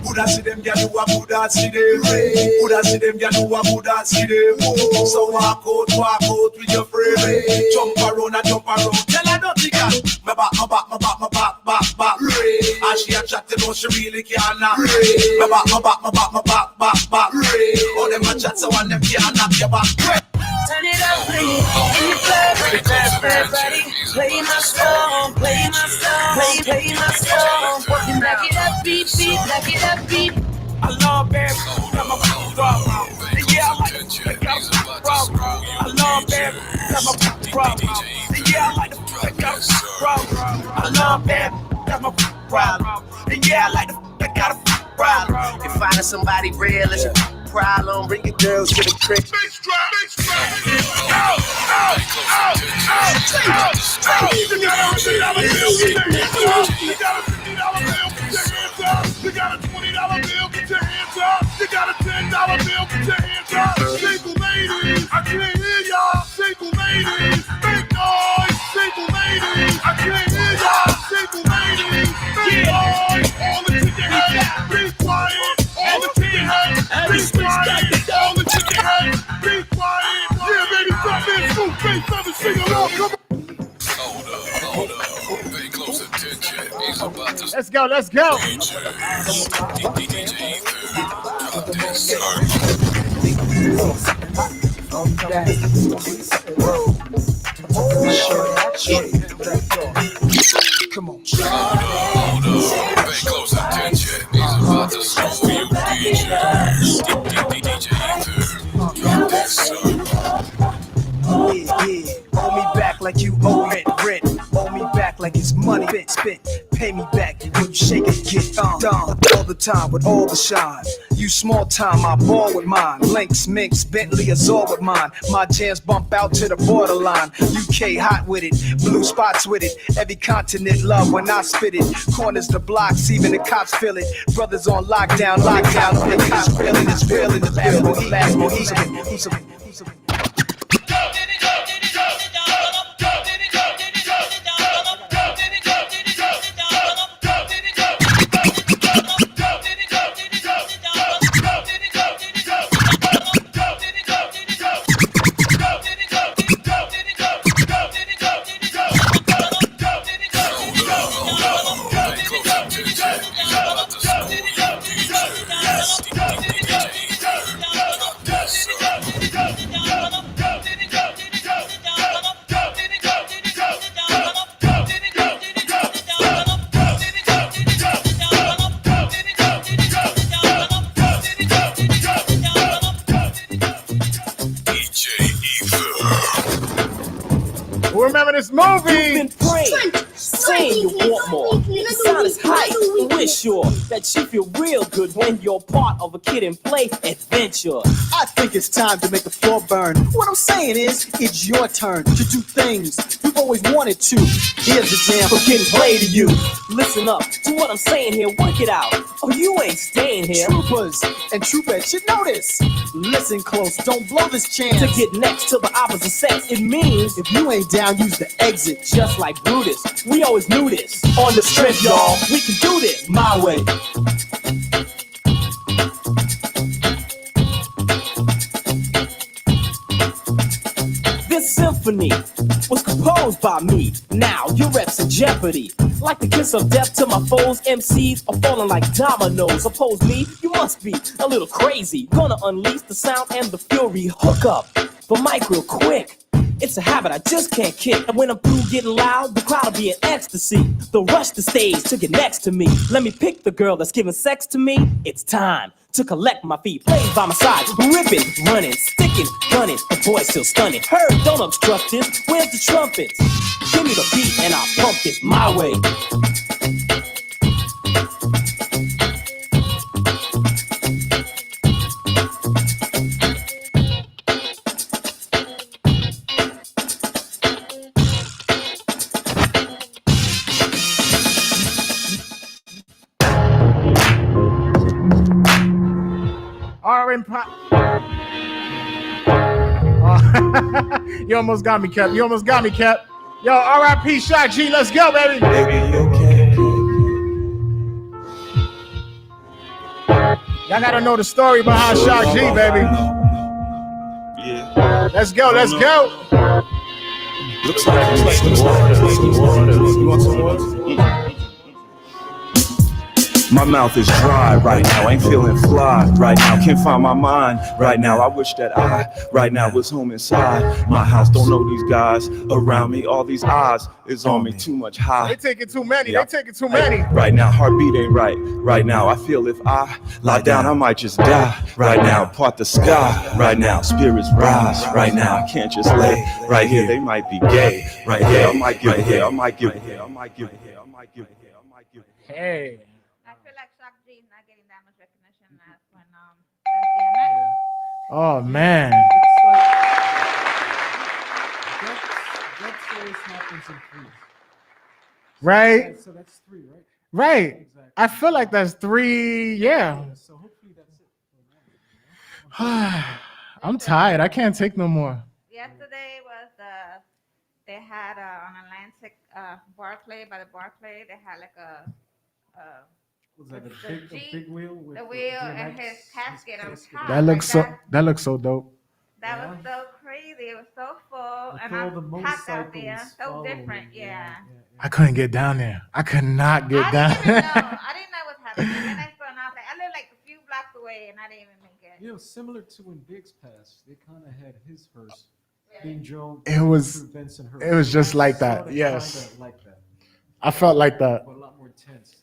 Coulda see them, ya know I coulda see them. Coulda see them, ya know I coulda see them. So walk out with your friend. Jump around. Tell her nothing, girl. My back. And she a chat, you know she really can't knock. My back. All them a chat, so one them can't knock your back. Turn it up, play it in your club, fast, buddy. Play my song, play my song. Back it up, beat, back it up, beat. I love baby, got my problem. Yeah, I like it, got my problem. I love baby, got my problem. Yeah, I like it, got a problem. I love baby, got my problem. Yeah, I like it, got a problem. If finding somebody real is a problem, bring your girls to the crib. You got a $20 bill, get your hands up. You got a $10 bill, get your hands up. Single ladies, I can't hear y'all. Single ladies, make noise. Single ladies, I can't hear y'all. Single ladies, make noise. All the chicken heads, be quiet. All the chicken heads, be quiet. All the chicken heads, be quiet. Yeah, baby, stop in, smooth face, let me sing along. Come on. Hold up. Pay close attention. He's about to Let's go. DJ Ether. Drop that son. Come on. Hold up. Pay close attention. spent. Pay me back when you shake and get done all the time with all the shine. You small time, I ball with mine. Lynx, Minx, Bentley, Azor with mine. My jams bump out to the borderline. UK hot with it, blue spots with it. Every continent love when I spit it. Corners the blocks, even the cops feel it. Brothers on lockdown, when the cops feel it. It's real in the last Mohican. Remember this movie? You've been praying, saying you want more. The sound is hype, and we're sure that you feel real good when you're part of a Kid and Play adventure. I think it's time to make the floor burn. What I'm saying is, it's your turn to do things you've always wanted to. Here's the jam for Kid and Play to you. Listen up to what I'm saying here, work it out. Oh, you ain't staying here. Troopers and troopettes should know this. Listen close, don't blow this chance. To get next to the opposite sex, it means if you ain't down, use the exit. Just like Brutus, we always knew this. On the strength, y'all, we can do this my way. This symphony was composed by me. Now your reps in jeopardy. Like the kiss of death to my foes, MCs are falling like dominoes. Oppose me, you must be a little crazy. Gonna unleash the sound and the fury. Hook up the mic real quick. It's a habit I just can't kick. And when I'm through getting loud, the crowd will be in ecstasy. They'll rush the stage to get next to me. Let me pick the girl that's giving sex to me. It's time to collect my feet. Plays by my side, ripping, running, sticking, gunning. The boy's still stunning. Heard, don't obstruct this. Where's the trumpets? Give me the beat and I'll pump this my way. You almost got me, Cap. You almost got me, Cap. Yo, R.I.P. Shot G. Let's go, baby. Y'all gotta know the story behind Shot G, baby. Yeah. Let's go. Let's go. Looks like you want some water? My mouth is dry right now, ain't feeling fly right now, can't find my mind right now. I wish that I right now was home inside my house. Don't know these guys around me, all these eyes is on me, too much high. They taking too many, they taking too many. Right now, heartbeat ain't right now. I feel if I lie down, I might just die right now. Part the sky right now, spirits rise right now. I can't just lay right here, they might be gay right here. I might give it here, I might give it here, I might give it here, I might give it here, I might give it here. Hey. Oh man. Right? So that's 3, right? Right. Exactly. I feel like that's 3, yeah. So hopefully that's it. I'm tired. I can't take no more. Yesterday was they had on Atlantic Barclay, by the Barclay, they had like was that a big wheel with the wheel and his casket on top. That looks so dope. That was so crazy. It was so full, With and all the I'm packed out there. motorcycles So following different, it. yeah. I couldn't get down there. I could not get down. I didn't know what's happening. And then I saw, and I was like, I live like a few blocks away, and I didn't even make it. You know, similar to when Biggs passed, they kind of had his hearse being drove. It was just like that. Yes. Like that. I felt like that. But a lot more intense.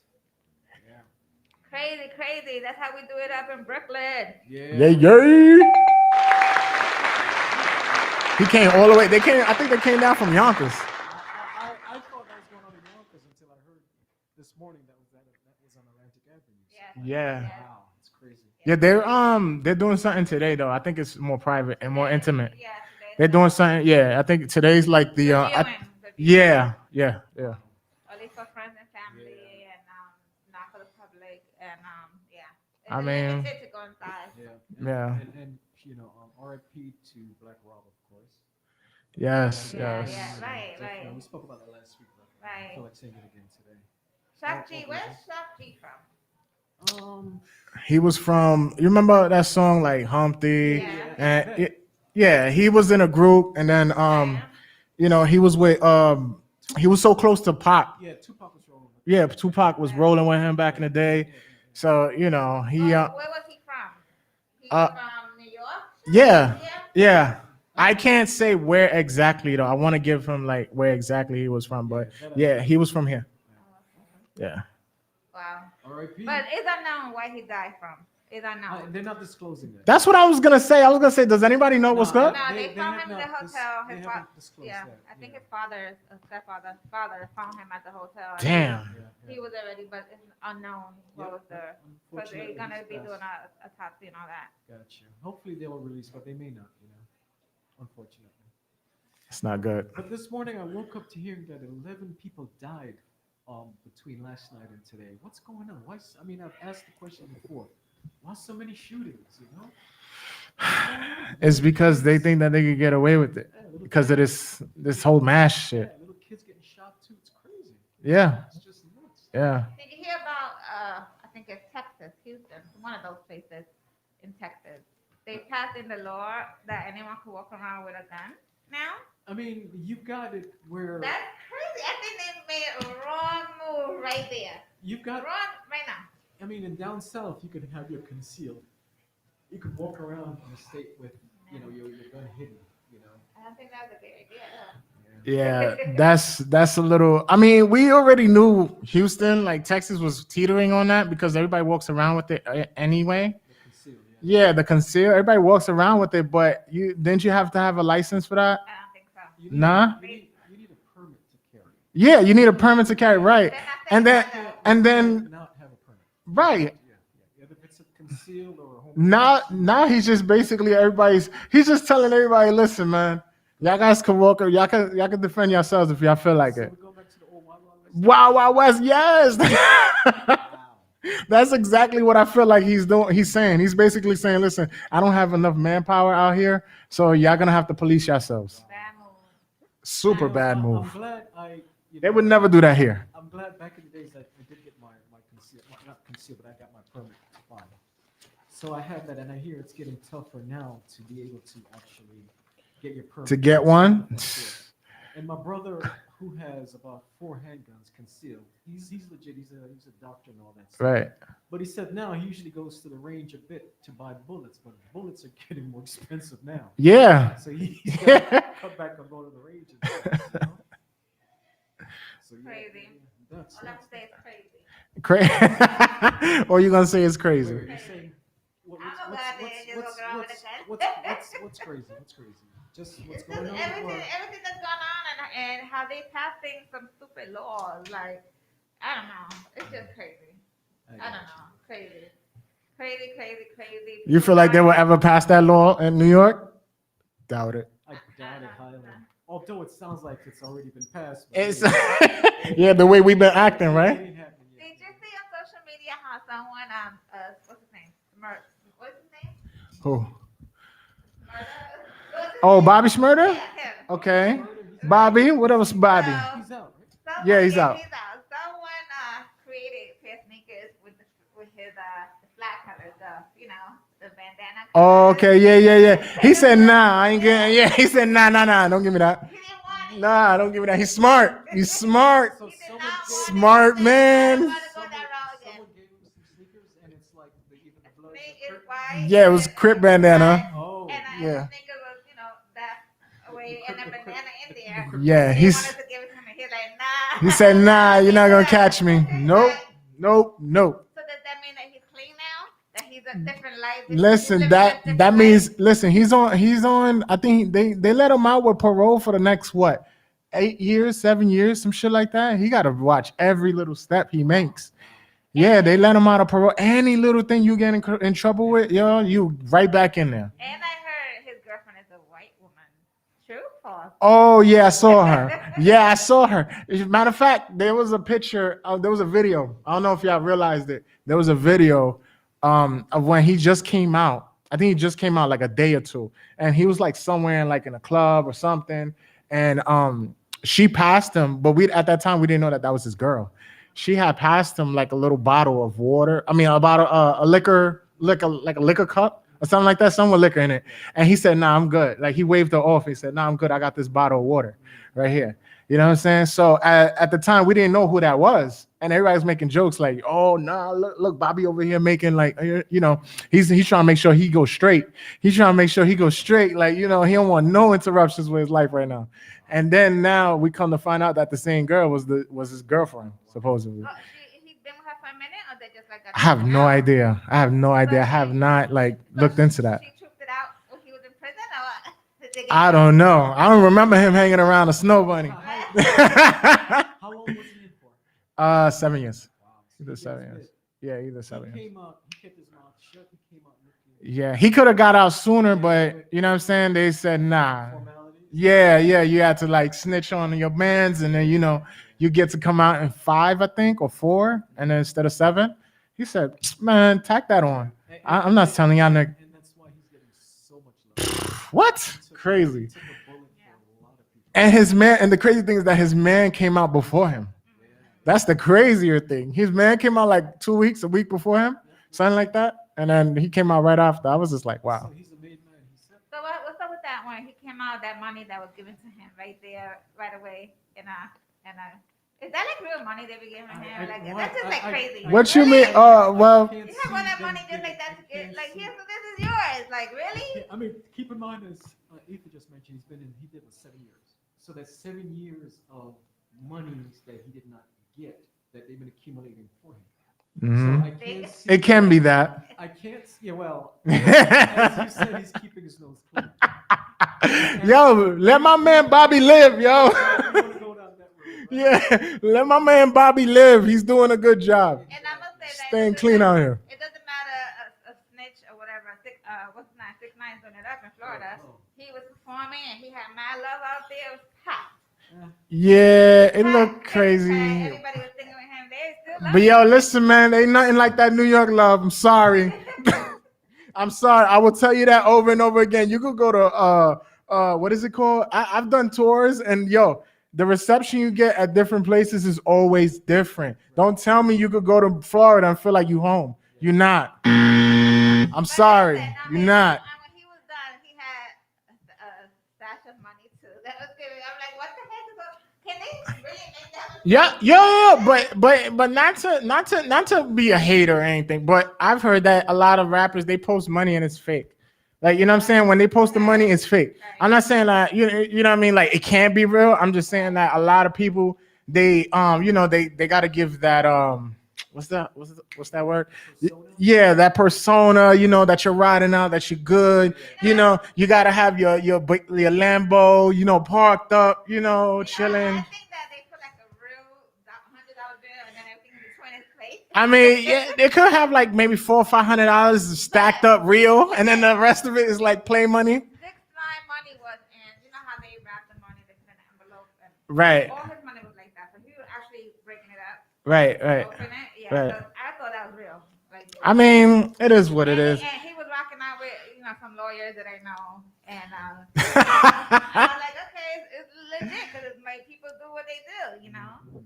Crazy. That's how we do it up in Brooklyn. Yeah. He came all the way. I think they came down from Yonkers. I thought that was going on in Yonkers until I heard Yeah. Wow, it's crazy. Yeah, they're doing something today though. I think it's more private and more intimate. Yeah, They're doing something. Yeah, I think today's like the yeah. Only for friends and family, and not for the public, and yeah. I mean, it's to go inside. Yeah. And you know, R.I.P. to Black Rob, of course. Yes, Yeah, yes. yeah, right, Definitely. right. We spoke about that last week, but I Right. feel like saying it again today. Shock G, where's Shock G from? He was from. You remember that song like Humpty? Yeah. And yeah, he was in a group, and then you know, he was with he was so close to Pac. Yeah, Tupac was rolling. Yeah, Tupac was rolling with him back in the day. So you know, he Where was he from? He uh, from New York? yeah. I can't say where exactly though. I want to give him like where exactly he was from, but yeah, he was from here. Yeah. Wow. R.I.P. But it's unknown why he died from. It's unknown. They're not disclosing that. That's what I was gonna say. I was gonna say, does anybody know what's good? No, they found him in the hotel. They His haven't fa- disclosed yeah, that. I think his father found him at the hotel. Damn. He was already, but it's unknown what was there. Because they're Unfortunately, gonna he's be doing passed. a autopsy and all that. Gotcha. Hopefully they will release, but they may not. You know, unfortunately. It's not good. But this morning I woke up to hearing that 11 people died between last night and today. What's going on? I mean, I've asked the question before. Why so many shootings? You know. It's because they think that they could get away with it because of this whole mass shit. Yeah, little kids getting shot too. It's crazy. Yeah. It's just nuts. Yeah. Did you hear about? I think it's Texas, Houston, one of those places in Texas. They passed in the law that anyone could walk around with a gun now. I mean, you got it where That's crazy. I think they made a wrong move right there. you've got. Wrong right now. I mean, in down south, you could have your concealed. You could walk around in the state with, you know, your gun hidden. You know. I don't think that's a good idea. Yeah, that's a little. I mean, we already knew Houston, like Texas, was teetering on that because everybody walks around with it anyway. Yeah, the conceal. Everybody walks around with it, but you have to have a license for that? I don't think so. Nah. You need a permit to carry. Yeah, you need a permit to carry, right? And then Not have a permit. right. Yeah, if it's a concealed or a home. Now he's just basically he's just telling everybody, listen, man, y'all guys can walk, y'all can defend yourselves if y'all feel like it. We go back to the old Wild Wild West. Wild West, yes. That's exactly what I feel like he's doing. He's saying, he's basically saying, listen, I don't have enough manpower out here, so y'all gonna have to police yourselves. Bad move. Super bad I'm move. glad They would never do that here. I'm glad back in the days I did get my conceal, not concealed, but I got my permit to fly. So I have that, and I hear it's getting tougher now to be able to actually get your permit. To get one? And my brother, who has about 4 handguns concealed, he's legit. He's a doctor and all that stuff. Right. But he said now he usually goes to the range a bit to buy bullets, but bullets are getting more expensive now. Yeah. So he's got to cut back on going to the range. And bullets, you know? So, yeah, Crazy. That's All I'm saying is crazy. Crazy. Or you gonna say it's crazy? Wait, you're saying, I'm glad they just walk around with a gun. what's crazy? What's crazy? Just what's It's just going on? everything that's gone on and how they passing some stupid laws. Like, I don't know. It's just crazy. I don't know. Crazy. You feel like they will ever pass that law in New York? Doubt it. I doubt it highly. Although it sounds like it's already been passed. but It's yeah, the way we've been acting, right? Did you see on social media how someone what's his name? What's his name? Who? Oh, Bobby Shmurda? Yeah, him. Okay. Bobby? What else, Bobby? He's out. Yeah, he's out. Someone created pair of sneakers with his the flat color, the bandana. Oh, okay, yeah. He said, nah, I ain't getting. Yeah, he said, nah, don't give me that. Nah, don't give me that. He's smart. He's smart. So Smart man. someone gave him some sneakers, and it's like even the blood. Yeah, it was Crip bandana. Oh, Yeah. Sneaker was, that way, and the banana in there. Yeah, They he's. wanted to give it to me. He's like, nah. He said, nah, you're not gonna catch me. Nope. So does that mean that he's clean now? That he's a different life? Listen, He's living a that different means life? listen, he's on I think they let him out with parole for the next what? 8 years, 7 years, some shit like that. He gotta watch every little step he makes. Yeah, they let him out of parole. Any little thing you get in trouble with, yo, you right back in there. And I heard his girlfriend is a white woman. True? False? Oh yeah, I saw her. Yeah, I saw her. As a matter of fact, there was a picture. There was a video. I don't know if y'all realized it. There was a video of when he just came out. I think he just came out like a day or two, and he was like somewhere in a club or something. And she passed him, but we at that time we didn't know that was his girl. She had passed him like a little bottle of water. I mean, a bottle, a liquor cup or something like that, some with liquor in it. And he said, "Nah, I'm good." Like he waved her off. He said, "Nah, I'm good. I got this bottle of water right here." You know what I'm saying? So at the time, we didn't know who that was, and everybody was making jokes like, "Oh, nah, look, Bobby over here making like, you know, he's trying to make sure he goes straight. He's trying to make sure he goes straight. Like, you know, he don't want no interruptions with his life right now." And then now we come to find out that the same girl was his girlfriend supposedly. Oh, he's been with her for a minute, or they just like I have no idea. I have no idea. I have not like looked into that. She trooped it out when he was in prison, or did they get I don't know. I don't remember him hanging around a snow bunny. How long was he in for? 7 years. Either 7 years. Yeah, either 7 years. Came out. He kept his mouth shut. He came out looking. Yeah, he could have got out sooner, but you know what I'm saying? They said nah. Yeah, you had to like snitch on your mans, and then you know you get to come out in 5, I think, or 4, and then instead of 7. He said, "Man, tack that on." I'm not telling y'all, Nick. And that's why he's getting so much love. What? Crazy. And his man, and the crazy thing is that his man came out before him. That's the crazier thing. His man came out like 2 weeks, a week before him, something like that, and then he came out right after. I was just like, wow. So what's up with that one? He came out that money that was given to him right there, right away, is that like real money they be giving him? Like that's just like crazy. What you mean? Well. You have all that money just like that. Like here, so this is yours. Like really? I mean, keep in mind as Ethan just mentioned, he did 7 years. So that's 7 years of monies that he did not get that they've been accumulating for him. Mhm. So I can't see It can be that. I can't see. Well, as you said, he's keeping his nose clean. Yo, let my man Bobby live, yo. Yeah, let my man Bobby live. He's doing a good job. And I'm gonna say that Staying clean out here. it doesn't matter a snitch or whatever. What's 6ix9ine doing it up in Florida. He was performing and he had mad love out there. It was hot. Yeah, it looked crazy. Everybody was thinking with him. They still love But yo, listen, man, ain't nothing like that New York love. I'm sorry. I'm sorry. I will tell you that over and over again. You could go to what is it called? I've done tours, and yo, the reception you get at different places is always different. Don't tell me you could go to Florida and feel like you home. You're not. I'm sorry. You're not. when he was done, he had a stash of money too. That was good. I'm like, what the heck is up? Can they really make that? Yeah, but not to be a hater or anything. But I've heard that a lot of rappers, they post money and it's fake. Like, you know what I'm saying? When they post the money, it's fake. I'm not saying that, you know what I mean? Like, it can't be real. I'm just saying that a lot of people, they got to give that, what's that word? Yeah, that persona, you know, that you're riding out, that you're good. You know, you got to have your Lambo, you know, parked up, you know, chilling. I mean, yeah, they could have like maybe $400 or $500 stacked up real, and then the rest of it is like play money. 6ix9ine money was in, you know how they wrap the money, they put in an envelope. And Right. All his money was like that, so he was actually breaking it up. Right. Open it. Yeah, Right. so I thought that was real. Like, I mean, it is what it is. And he was rocking out with, you know, some lawyers that I know, and I was like, okay, it's legit because it's like people do what they do, you know.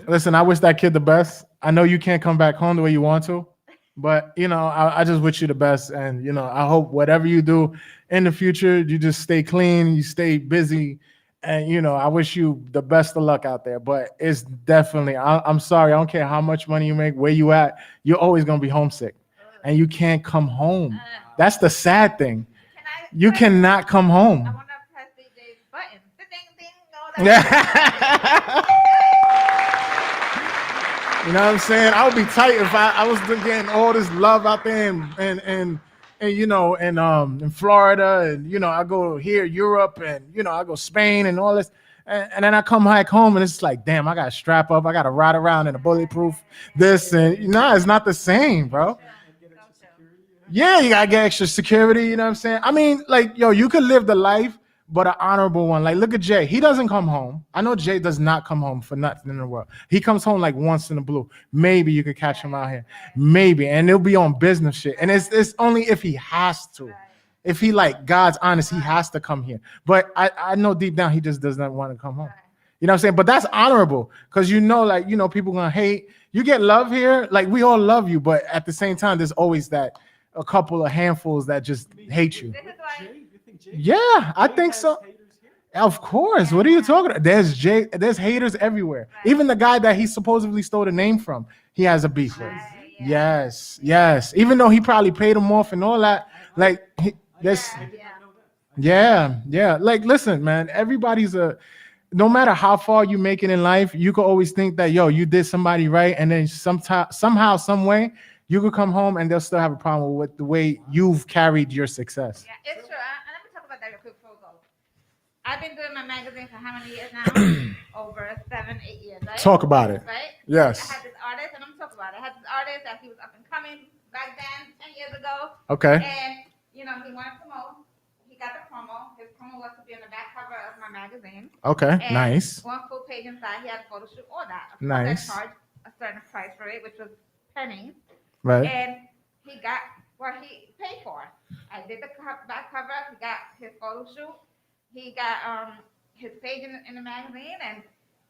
Listen, I wish that kid the best. I know you can't come back home the way you want to, but you know, I just wish you the best, and you know, I hope whatever you do in the future, you just stay clean, you stay busy, and you know, I wish you the best of luck out there. But it's definitely, I'm sorry, I don't care how much money you make, where you at, you're always gonna be homesick, and you can't come home. That's the sad thing. You cannot come home. I want to press DJ's button. Ding, ding, all that. You know what I'm saying? I would be tight if I was getting all this love out there and you know, in Florida, and you know, I go here, Europe, and you know, I go Spain and all this, And then I come back home and it's like, damn, I got to strap up. I got to ride around in a bulletproof this. And no, it's not the same, bro. Yeah, you got to get extra security. You know what I'm saying? I mean, like, yo, you could live the life, but an honorable one. Like, look at Jay. He doesn't come home. I know Jay does not come home for nothing in the world. He comes home like once in a blue. Maybe you could catch him out here. Maybe. And it'll be on business shit. And it's only if he has to. If he like God's honest, he has to come here. But I know deep down he just does not want to come home. You know what I'm saying? But that's honorable because like, people gonna hate. You get love here, like we all love you, but at the same time, there's always that a couple of handfuls that just hate you. Yeah, I think so. Of course. What are you talking about? There's haters everywhere. Even the guy that he supposedly stole the name from, he has a beef with. Yes. Even though he probably paid him off and all that, like yeah. Like, listen, man, everybody's no matter how far you make it in life, you could always think that, yo, you did somebody right. And then somehow, some way, you could come home and they'll still have a problem with the way you've carried your success. Yeah, it's true. And let me talk about that real quick before we go. I've been doing my magazine for how many years now? Over 7-8 years, right? Talk about it. Right? Yes. I had this artist, and I'm talking about it. I had this artist that he was up and coming back then, 10 years ago. Okay. And, he wanted to promote. He got the promo. His promo was to be on the back cover of my magazine. Okay, And nice. One full page inside. He had a photo shoot, all that. Of course, Nice. I charged a certain price for it, which was pennies. Right. And he got what he paid for. I did the back cover. He got his photo shoot. He got his page in the magazine, and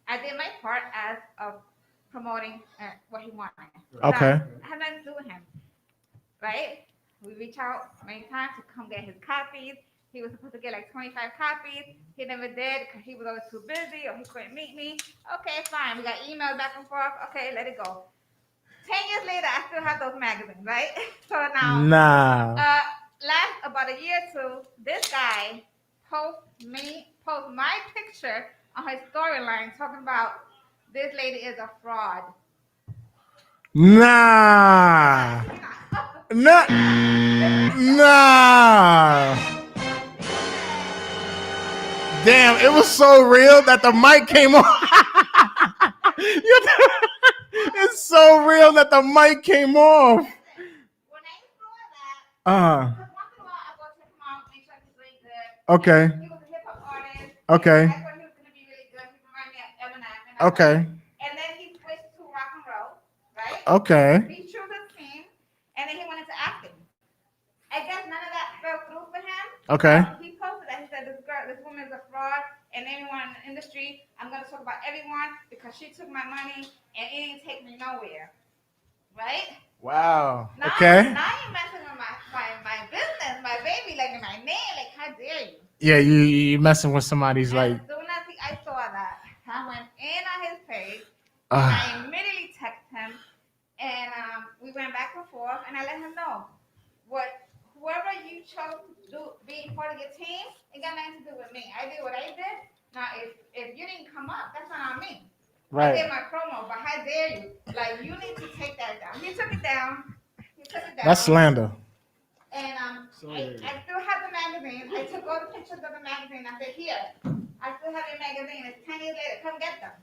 I did my part as of promoting what he wanted. Okay. I had nothing to do with him, right? We reached out many times to come get his copies. He was supposed to get like 25 copies. He never did because he was always too busy or he couldn't meet me. Okay, fine. We got emails back and forth. Okay, let it go. 10 years later, I still have those magazines, right? So now, last about a year or two, this guy posts my picture on his storyline talking about this lady is a fraud. Nah. Damn, it was so real that the mic came on. It's so real that the mic came off. Okay. Okay. Okay. And then he switched to rock and roll, right? Okay. He chose his team, and then he went into acting. I guess none of that fell through for him. Okay. He posted that. He said, this woman is a fraud, and everyone in the industry, I'm going to talk about everyone because she took my money, and it didn't take me nowhere. Right? Wow. Now, Okay. Now you're messing with my business, my baby, like my name. Like, how dare you? Yeah, you messing with somebody's like. As soon as I saw that, I went in on his page, and I immediately texted him, and we went back and forth, and I let him know whoever you chose to do being part of your team, it got nothing to do with me. I did what I did. Now, if you didn't come up, that's not on me. Right. I did my promo, but how dare you? Like, you need to take that down. He took it down. That's slander. And I still have the magazine. I took all the pictures of the magazine. I said, here, I still have your magazine. It's 10 years later. Come get them.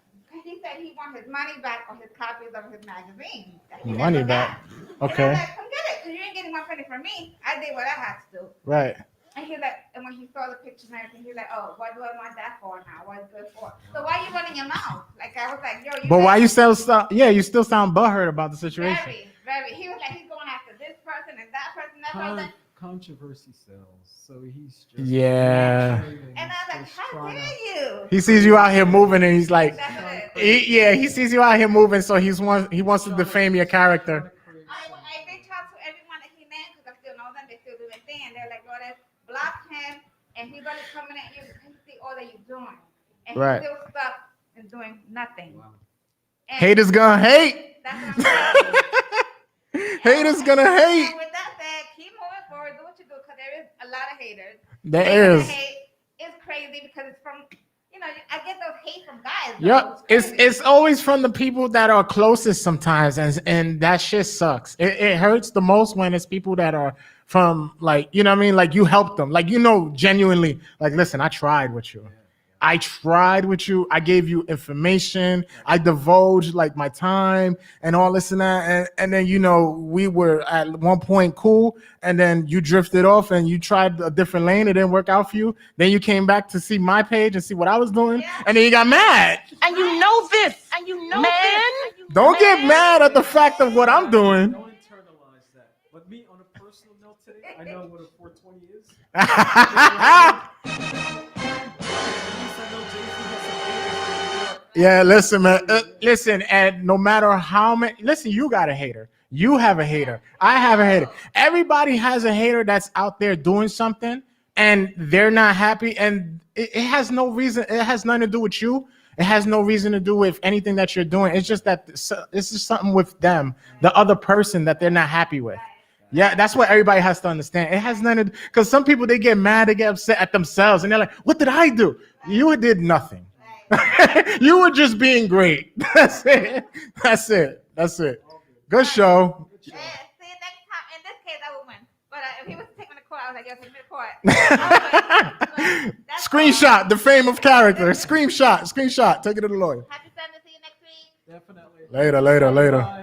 He said he wants his money back or his copies of his magazine. Money back. Okay. And I was like, come get it, because you ain't getting my penny from me. I did what I had to do. Right. And he's like, and when he saw the pictures and everything, he's like, oh, what do I want that for now? What's good for? So why you running your mouth? Like, I was like, yo, you. But why you still you still sound butthurt about the situation. Very. He was like, he's going after this person and that person, that person. Controversy sells, so he's just Yeah. And I was like, how dare you? He sees you out here moving, and he's like, he sees you out here moving, so he wants to defame your character. I reached out to everyone that he named because I still know them. They still do their thing, and they're like, "Lord, block him, and he's gonna come in at you and see all that you're doing, and Right. he's still stuck and doing nothing." And Haters gonna hate. That's what I'm saying. Haters gonna hate. And with that said, keep moving forward. Do what you do because there is a lot of haters. There They're gonna is. hate. It's crazy because it's from, I get those hate from guys. Yep, it's always from the people that are closest sometimes, and that shit sucks. It hurts the most when it's people that are from, like, you know what I mean, like you help them, like, genuinely, like, listen, I tried with you, I tried with you. I gave you information. I divulged like my time and all this and that. And then, you know, we were at one point cool. And then you drifted off and you tried a different lane. It didn't work out for you. Then you came back to see my page and see what I was doing. And then you got mad. And you know this. And you know this. Don't get mad at the fact of what I'm doing. Don't internalize that. But me, on a personal note today, I know what a 420 is. Yeah, listen, man. Listen, and no matter how many, listen, you got a hater. You have a hater. I have a hater. Everybody has a hater that's out there doing something and they're not happy. And it has no reason. It has nothing to do with you. It has no reason to do with anything that you're doing. It's just that this is something with them, the other person that they're not happy with. Yeah, that's what everybody has to understand. It has nothing to do, because some people, they get mad, they get upset at themselves, and they're like, what did I do? You did nothing. You were just being great. That's it. That's it. That's it. Good show. See, next time, in this case, I would win. But if he was taking the court, I was like, yes, take me to court. Screenshot the fame of character. Screenshot. Take it to the lawyer. Happy Sunday. See you next week. Definitely. Later.